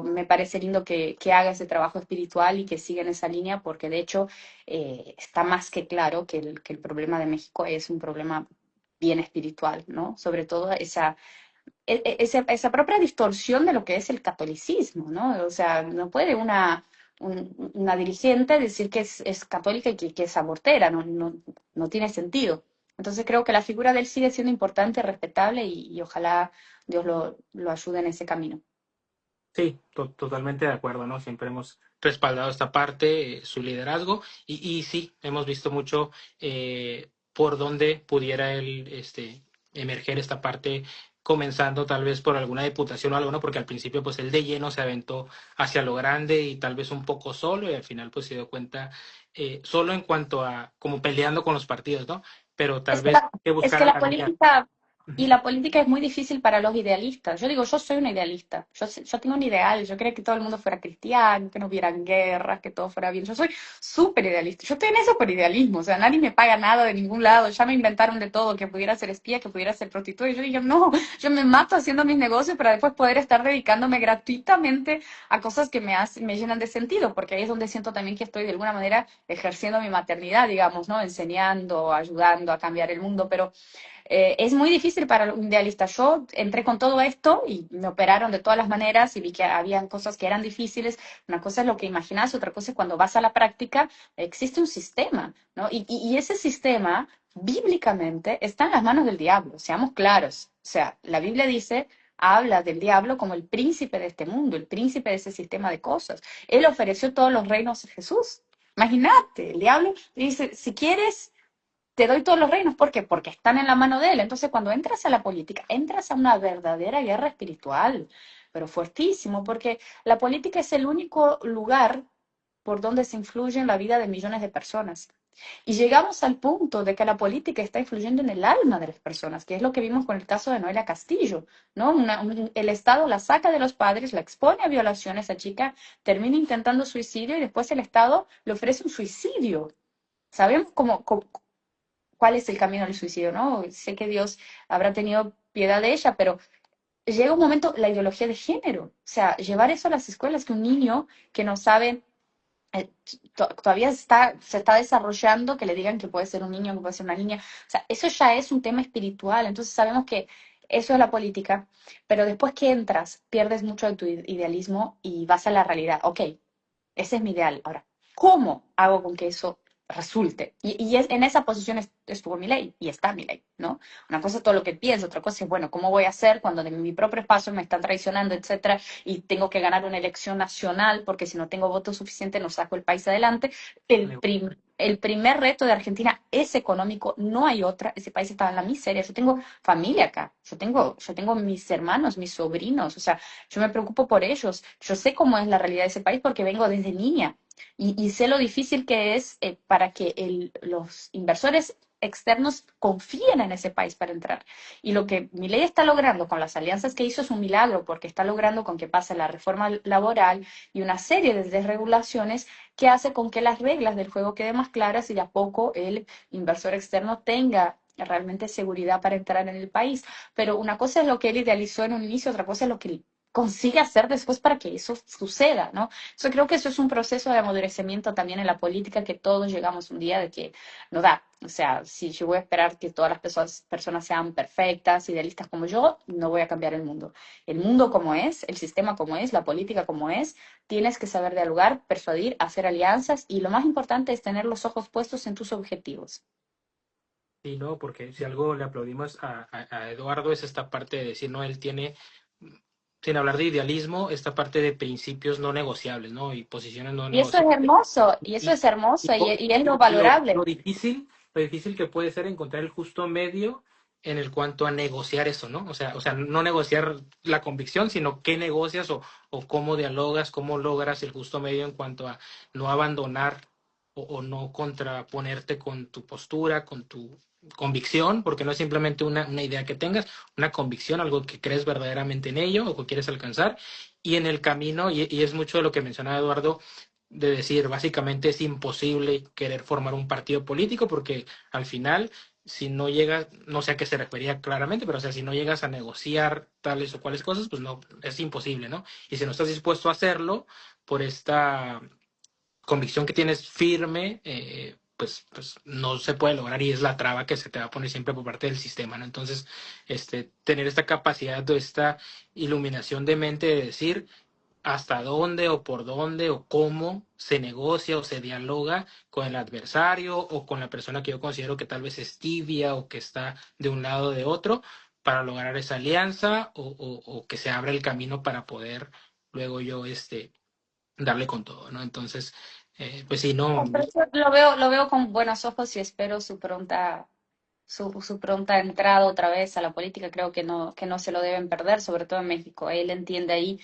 me parece lindo que haga ese trabajo espiritual y que siga en esa línea, porque de hecho está más que claro que el problema de México es un problema bien espiritual, ¿no? Sobre todo esa propia distorsión de lo que es el catolicismo, ¿no? O sea, no puede una dirigente decir que es católica y que es abortera, no tiene sentido. Entonces creo que la figura de él sigue siendo importante, respetable y ojalá Dios lo ayude en ese camino. sí, totalmente de acuerdo, ¿no? Siempre hemos respaldado esta parte, su liderazgo, y sí, hemos visto mucho por dónde pudiera él emerger esta parte, comenzando tal vez por alguna diputación o algo, ¿no? Porque al principio, pues él de lleno se aventó hacia lo grande y tal vez un poco solo, y al final, pues se dio cuenta, solo en cuanto a como peleando con los partidos, ¿no? Pero tal Es que vez la, hay que es buscar que a la la vía. política y la política es muy difícil para los idealistas. Yo digo, yo soy una idealista. Yo tengo un ideal. Yo quería que todo el mundo fuera cristiano, que no hubieran guerras, que todo fuera bien. Yo soy súper idealista. Yo estoy en eso por idealismo. O sea, nadie me paga nada de ningún lado. Ya me inventaron de todo, que pudiera ser espía, que pudiera ser prostituta. Y yo dije, no, yo me mato haciendo mis negocios para después poder estar dedicándome gratuitamente a cosas que me llenan de sentido, porque ahí es donde siento también que estoy de alguna manera ejerciendo mi maternidad, digamos, ¿no? Enseñando, ayudando a cambiar el mundo, pero es muy difícil para un idealista. Yo entré con todo esto y me operaron de todas las maneras y vi que habían cosas que eran difíciles. Una cosa es lo que imaginas, otra cosa es cuando vas a la práctica, existe un sistema, ¿no? Y ese sistema, bíblicamente, está en las manos del diablo, seamos claros. O sea, la Biblia dice, habla del diablo como el príncipe de este mundo, el príncipe de ese sistema de cosas. Él ofreció todos los reinos a Jesús. Imagínate, el diablo dice, si quieres te doy todos los reinos. ¿Por qué? Porque están en la mano de él. Entonces, cuando entras a la política, entras a una verdadera guerra espiritual, pero fuertísimo, porque la política es el único lugar por donde se influye en la vida de millones de personas. Y llegamos al punto de que la política está influyendo en el alma de las personas, que es lo que vimos con el caso de Noelia Castillo, ¿no? El Estado la saca de los padres, la expone a violaciones, esa chica termina intentando suicidio y después el Estado le ofrece un suicidio. Sabemos cuál es el camino al suicidio, ¿no? Sé que Dios habrá tenido piedad de ella, pero llega un momento, la ideología de género, o sea, llevar eso a las escuelas, que un niño que no sabe, eh, todavía se está desarrollando, que le digan que puede ser un niño, que puede ser una niña, o sea, eso ya es un tema espiritual, entonces sabemos que eso es la política, pero después que entras, pierdes mucho de tu idealismo y vas a la realidad, ok, ese es mi ideal. Ahora, ¿cómo hago con que eso resulte? En esa posición estuvo mi ley y está mi ley, ¿no? Una cosa es todo lo que pienso, otra cosa es, bueno, ¿cómo voy a hacer cuando de mi propio espacio me están traicionando, etcétera, y tengo que ganar una elección nacional porque si no tengo votos suficientes no saco el país adelante? El primer reto de Argentina es económico, no hay otra. Ese país está en la miseria. Yo tengo familia acá, yo tengo mis hermanos, mis sobrinos, o sea, yo me preocupo por ellos. Yo sé cómo es la realidad de ese país porque vengo desde niña y sé lo difícil que es para que los inversores externos confíen en ese país para entrar. Y lo que Milei está logrando con las alianzas que hizo es un milagro porque está logrando con que pase la reforma laboral y una serie de desregulaciones que hace con que las reglas del juego queden más claras y de a poco el inversor externo tenga realmente seguridad para entrar en el país. Pero una cosa es lo que él idealizó en un inicio, otra cosa es lo que él consigue hacer después para que eso suceda, ¿no? Yo creo que eso es un proceso de amadurecimiento también en la política que todos llegamos un día de que no da. O sea, si yo voy a esperar que todas las personas sean perfectas, idealistas como yo, no voy a cambiar el mundo. El mundo como es, el sistema como es, la política como es, tienes que saber dialogar, persuadir, hacer alianzas y lo más importante es tener los ojos puestos en tus objetivos. Sí, ¿no? Porque si algo le aplaudimos a Eduardo es esta parte de decir, no, él tiene, sin hablar de idealismo, esta parte de principios no negociables, ¿no? Y posiciones no negociables. Y eso Y, es hermoso, y y es lo lo valorable. difícil, lo difícil que puede ser encontrar el justo medio en el cuanto a negociar eso, ¿no? O sea, no negociar la convicción, sino qué negocias o cómo dialogas, cómo logras el justo medio en cuanto a no abandonar o no contraponerte con tu postura, con tu convicción, porque no es simplemente una idea que tengas, una convicción, algo que crees verdaderamente en ello o que quieres alcanzar, y en el camino, y es mucho de lo que mencionaba Eduardo, de decir, básicamente es imposible querer formar un partido político porque al final, si no llegas, no sé a qué se refería claramente, pero o sea, si no llegas a negociar tales o cuales cosas, pues no, es imposible, ¿no? Y si no estás dispuesto a hacerlo por esta convicción que tienes firme, pues no se puede lograr y es la traba que se te va a poner siempre por parte del sistema, ¿no? Entonces, tener esta capacidad o esta iluminación de mente de decir, hasta dónde o por dónde o cómo se negocia o se dialoga con el adversario o con la persona que yo considero que tal vez es tibia o que está de un lado o de otro para lograr esa alianza o que se abra el camino para poder luego yo darle con todo, ¿no? Entonces, pues sí, no, Pero eso lo veo con buenos ojos y espero su pronta entrada otra vez a la política. Creo que no se lo deben perder, sobre todo en México. Él entiende ahí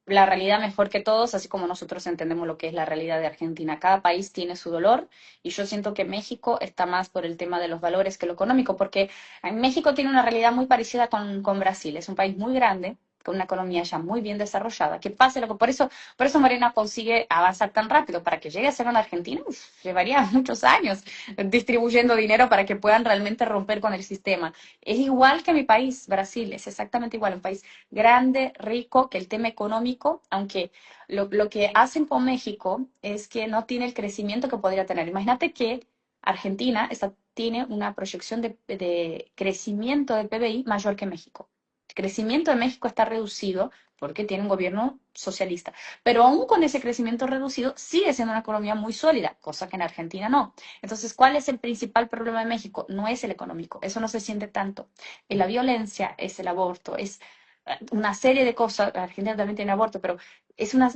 la realidad mejor que todos, así como nosotros entendemos lo que es la realidad de Argentina. Cada país tiene su dolor y yo siento que México está más por el tema de los valores que lo económico, porque en México tiene una realidad muy parecida con Brasil. Es un país muy grande, con una economía ya muy bien desarrollada. Que pase lo que por eso Morena consigue avanzar tan rápido. Para que llegue a ser una Argentina, llevaría muchos años distribuyendo dinero para que puedan realmente romper con el sistema. Es igual que mi país, Brasil, es exactamente igual, un país grande, rico, que el tema económico, aunque lo que hacen con México es que no tiene el crecimiento que podría tener. Imagínate que Argentina tiene una proyección de crecimiento del PBI mayor que México. El crecimiento de México está reducido porque tiene un gobierno socialista, pero aún con ese crecimiento reducido sigue siendo una economía muy sólida, cosa que en Argentina no. Entonces, ¿cuál es el principal problema de México? No es el económico, eso no se siente tanto. Es la violencia, es el aborto, es una serie de cosas. Argentina también tiene aborto, pero es una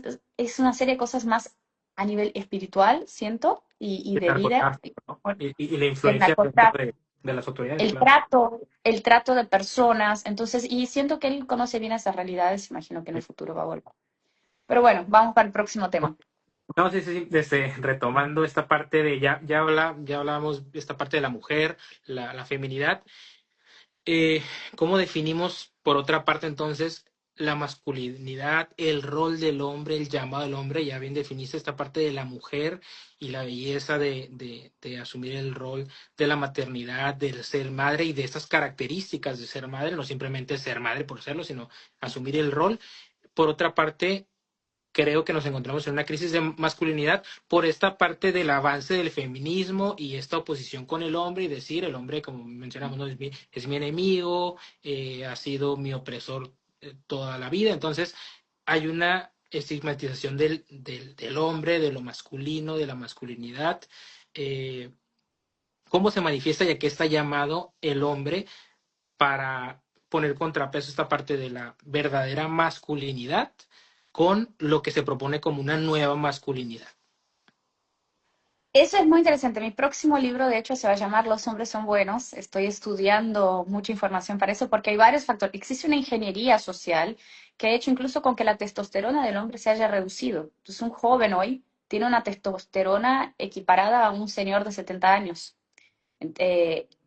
serie de cosas más a nivel espiritual, siento, y el de vida. narcotráfico, ¿no? Y la El influencia dentro narcotráfico, de las autoridades, claro. el trato de personas. Entonces, y siento que él conoce bien esas realidades, imagino que en un futuro va a volver. Pero bueno, vamos para el próximo tema. No, sí, sí, sí, retomando esta parte de, ya hablábamos de esta parte de la mujer, la feminidad. Eh, ¿Cómo definimos, por otra parte, entonces, la masculinidad, el rol del hombre, el llamado del hombre? Ya bien definiste esta parte de la mujer y la belleza de asumir el rol de la maternidad, del ser madre y de estas características de ser madre, no simplemente ser madre por serlo, sino asumir el rol. Por otra parte, creo que nos encontramos en una crisis de masculinidad por esta parte del avance del feminismo y esta oposición con el hombre y decir, el hombre, como mencionamos, ¿no? Es mi enemigo, ha sido mi opresor toda la vida. Entonces, hay una estigmatización del hombre, de lo masculino, de la masculinidad. Eh, ¿Cómo se manifiesta y a qué está llamado el hombre para poner contrapeso esta parte de la verdadera masculinidad con lo que se propone como una nueva masculinidad? Eso es muy interesante. Mi próximo libro, de hecho, se va a llamar Los hombres son buenos. Estoy estudiando mucha información para eso porque hay varios factores. Existe una ingeniería social que ha hecho incluso con que la testosterona del hombre se haya reducido. Entonces, un joven hoy tiene una testosterona equiparada a un señor de 70 años.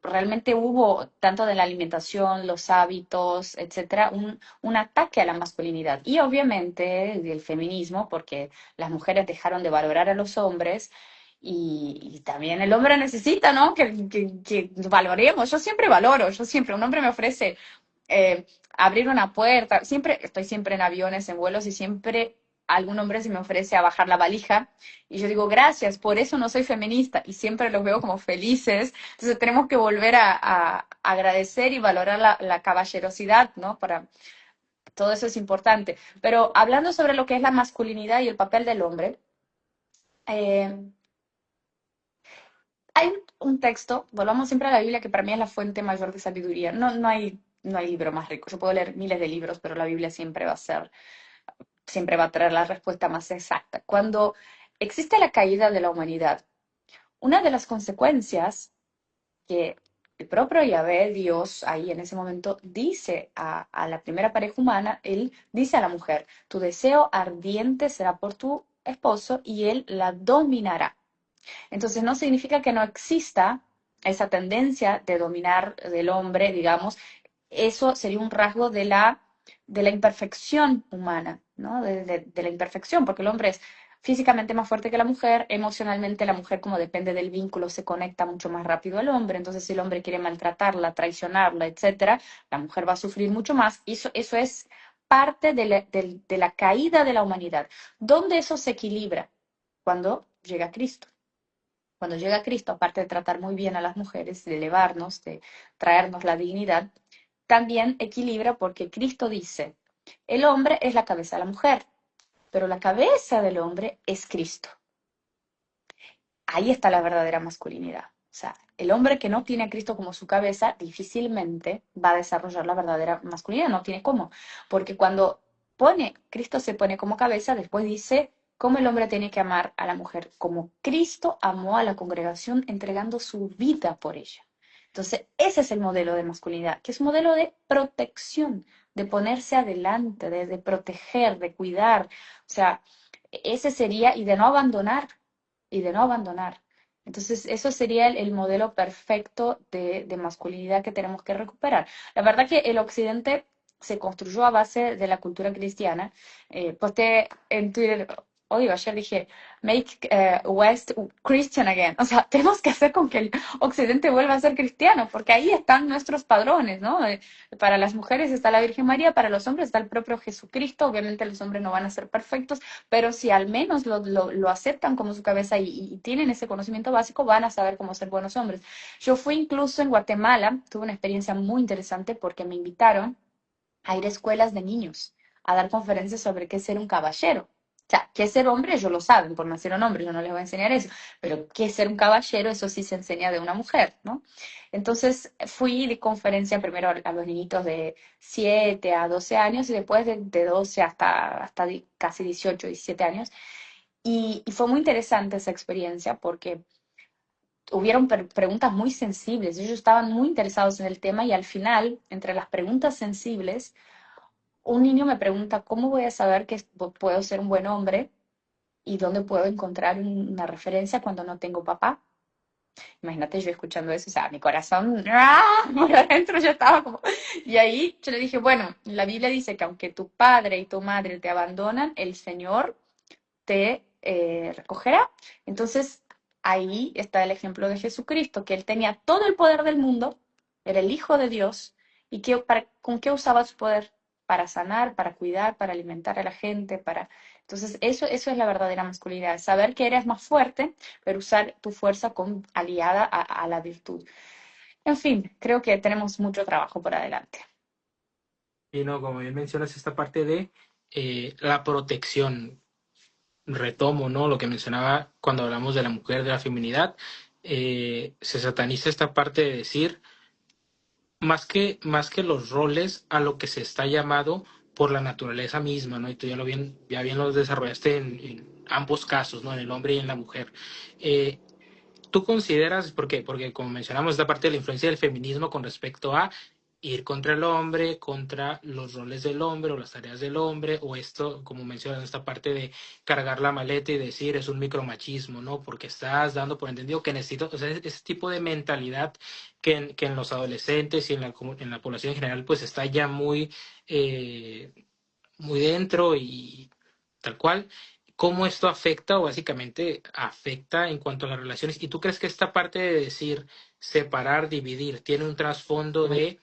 Realmente hubo, tanto de la alimentación, los hábitos, etcétera, un ataque a la masculinidad. Y obviamente del feminismo, porque las mujeres dejaron de valorar a los hombres y también el hombre necesita, ¿no? Que valoremos. Yo siempre valoro, yo siempre, un hombre me ofrece abrir una puerta, siempre, estoy siempre en aviones, en vuelos y siempre algún hombre se me ofrece a bajar la valija y yo digo gracias, por eso no soy feminista y siempre los veo como felices. Entonces tenemos que volver a agradecer y valorar la caballerosidad, ¿no? Para todo eso es importante. Pero hablando sobre lo que es la masculinidad y el papel del hombre, eh, Hay un texto, volvamos siempre a la Biblia, que para mí es la fuente mayor de sabiduría. No hay libro más rico. Yo puedo leer miles de libros, pero la Biblia siempre va a traer la respuesta más exacta. Cuando existe la caída de la humanidad, una de las consecuencias que el propio Yahvé, Dios, ahí en ese momento dice a la primera pareja humana, él dice a la mujer, tu deseo ardiente será por tu esposo y él la dominará. Entonces no significa que no exista esa tendencia de dominar del hombre, digamos, eso sería un rasgo de la imperfección humana, ¿no? De la imperfección, porque el hombre es físicamente más fuerte que la mujer, emocionalmente la mujer, como depende del vínculo, se conecta mucho más rápido al hombre, entonces si el hombre quiere maltratarla, traicionarla, etcétera, la mujer va a sufrir mucho más, y eso es parte de la caída de la humanidad. ¿Dónde eso se equilibra? Cuando llega Cristo. Cuando llega Cristo, aparte de tratar muy bien a las mujeres, de elevarnos, de traernos la dignidad, también equilibra porque Cristo dice, el hombre es la cabeza de la mujer, pero la cabeza del hombre es Cristo. Ahí está la verdadera masculinidad. O sea, el hombre que no tiene a Cristo como su cabeza difícilmente va a desarrollar la verdadera masculinidad, no tiene cómo. Porque cuando Cristo se pone como cabeza, después dice cómo el hombre tiene que amar a la mujer, como Cristo amó a la congregación entregando su vida por ella. Entonces, ese es el modelo de masculinidad, que es un modelo de protección, de ponerse adelante, de proteger, de cuidar. O sea, ese sería, y de no abandonar. Entonces, eso sería el modelo perfecto de masculinidad que tenemos que recuperar. La verdad que el occidente se construyó a base de la cultura cristiana. Posté en Twitter, hoy o ayer dije, make West Christian again. O sea, tenemos que hacer con que el occidente vuelva a ser cristiano, porque ahí están nuestros padrones, ¿no? Para las mujeres está la Virgen María, para los hombres está el propio Jesucristo. Obviamente los hombres no van a ser perfectos, pero si al menos lo aceptan como su cabeza y tienen ese conocimiento básico, van a saber cómo ser buenos hombres. Yo fui incluso en Guatemala, tuve una experiencia muy interesante porque me invitaron a ir a escuelas de niños, a dar conferencias sobre qué es ser un caballero. O sea, qué es ser hombre, ellos lo saben, por nacer un hombre, yo no les voy a enseñar eso, pero qué es ser un caballero, eso sí se enseña de una mujer, ¿no? Entonces fui de conferencia primero a los niñitos de 7 a 12 años y después de 12 hasta casi 18, 17 años. Y fue muy interesante esa experiencia porque hubieron preguntas muy sensibles, ellos estaban muy interesados en el tema y al final, entre las preguntas sensibles, un niño me pregunta, ¿cómo voy a saber que puedo ser un buen hombre y dónde puedo encontrar una referencia cuando no tengo papá? Imagínate yo escuchando eso, o sea, mi corazón, ¡ah! Por adentro yo estaba como... Y ahí yo le dije, bueno, la Biblia dice que aunque tu padre y tu madre te abandonan, el Señor te recogerá. Entonces, ahí está el ejemplo de Jesucristo, que él tenía todo el poder del mundo, era el Hijo de Dios, y ¿con qué usaba su poder? Para sanar, para cuidar, para alimentar a la gente, para... Entonces, eso es la verdadera masculinidad, saber que eres más fuerte, pero usar tu fuerza aliada a la virtud. En fin, creo que tenemos mucho trabajo por adelante. Y no, como bien mencionas, esta parte de la protección, retomo, ¿no? Lo que mencionaba cuando hablamos de la mujer, de la feminidad, se sataniza esta parte de decir, más que los roles, a lo que se está llamado por la naturaleza misma, ¿no? Y tú ya bien lo desarrollaste en ambos casos, ¿no? En el hombre y en la mujer. Eh, ¿Tú consideras, porque como mencionamos, esta parte de la influencia del feminismo con respecto a ir contra el hombre, contra los roles del hombre o las tareas del hombre, o esto, como mencionas, esta parte de cargar la maleta y decir es un micromachismo, ¿no? Porque estás dando por entendido que necesito, o sea, ese tipo de mentalidad que en los adolescentes y en la población en general, pues está ya eh, muy dentro y tal cual, cómo esto afecta o básicamente afecta en cuanto a las relaciones. ¿Y tú crees que esta parte de decir separar, dividir, tiene un trasfondo de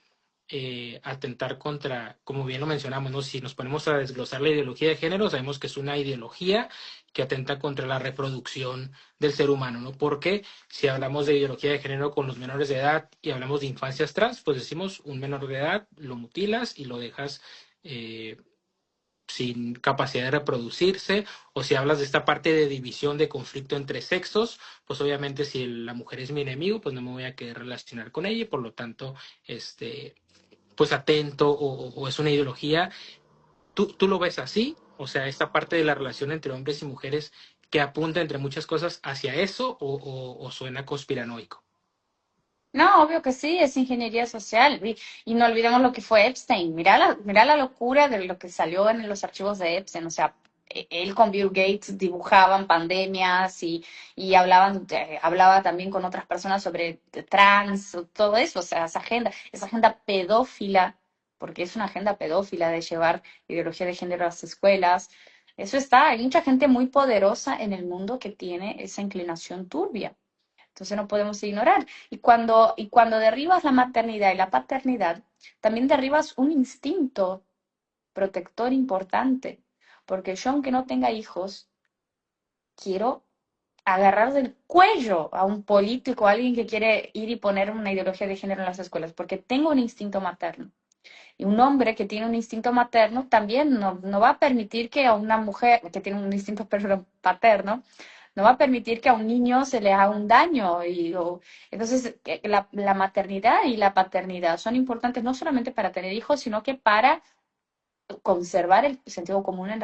atentar contra, como bien lo mencionamos, ¿no? Si nos ponemos a desglosar la ideología de género, sabemos que es una ideología que atenta contra la reproducción del ser humano, ¿no? Porque si hablamos de ideología de género con los menores de edad y hablamos de infancias trans, pues decimos un menor de edad lo mutilas y lo dejas eh, sin capacidad de reproducirse, o si hablas de esta parte de división, de conflicto entre sexos, pues obviamente si la mujer es mi enemigo, pues no me voy a querer relacionar con ella y por lo tanto, pues atento o es una ideología. ¿Tú lo ves así? O sea, esta parte de la relación entre hombres y mujeres que apunta entre muchas cosas hacia eso o suena conspiranoico. No, obvio que sí, es ingeniería social. Y no olvidemos lo que fue Epstein. Mira la locura de lo que salió en los archivos de Epstein. O sea, él con Bill Gates dibujaban pandemias y hablaba también con otras personas sobre trans, todo eso. O sea, esa agenda pedófila, porque es una agenda pedófila de llevar ideología de género a las escuelas. Eso está. Hay mucha gente muy poderosa en el mundo que tiene esa inclinación turbia. Entonces no podemos ignorar. Y cuando derribas la maternidad y la paternidad, también derribas un instinto protector importante. Porque yo, aunque no tenga hijos, quiero agarrar del cuello a un político, a alguien que quiere ir y poner una ideología de género en las escuelas, porque tengo un instinto materno. Y un hombre que tiene un instinto materno también no va a permitir que a una mujer que tiene un instinto paterno, no va a permitir que a un niño se le haga un daño. Entonces, la maternidad y la paternidad son importantes no solamente para tener hijos, sino que para conservar el sentido común en la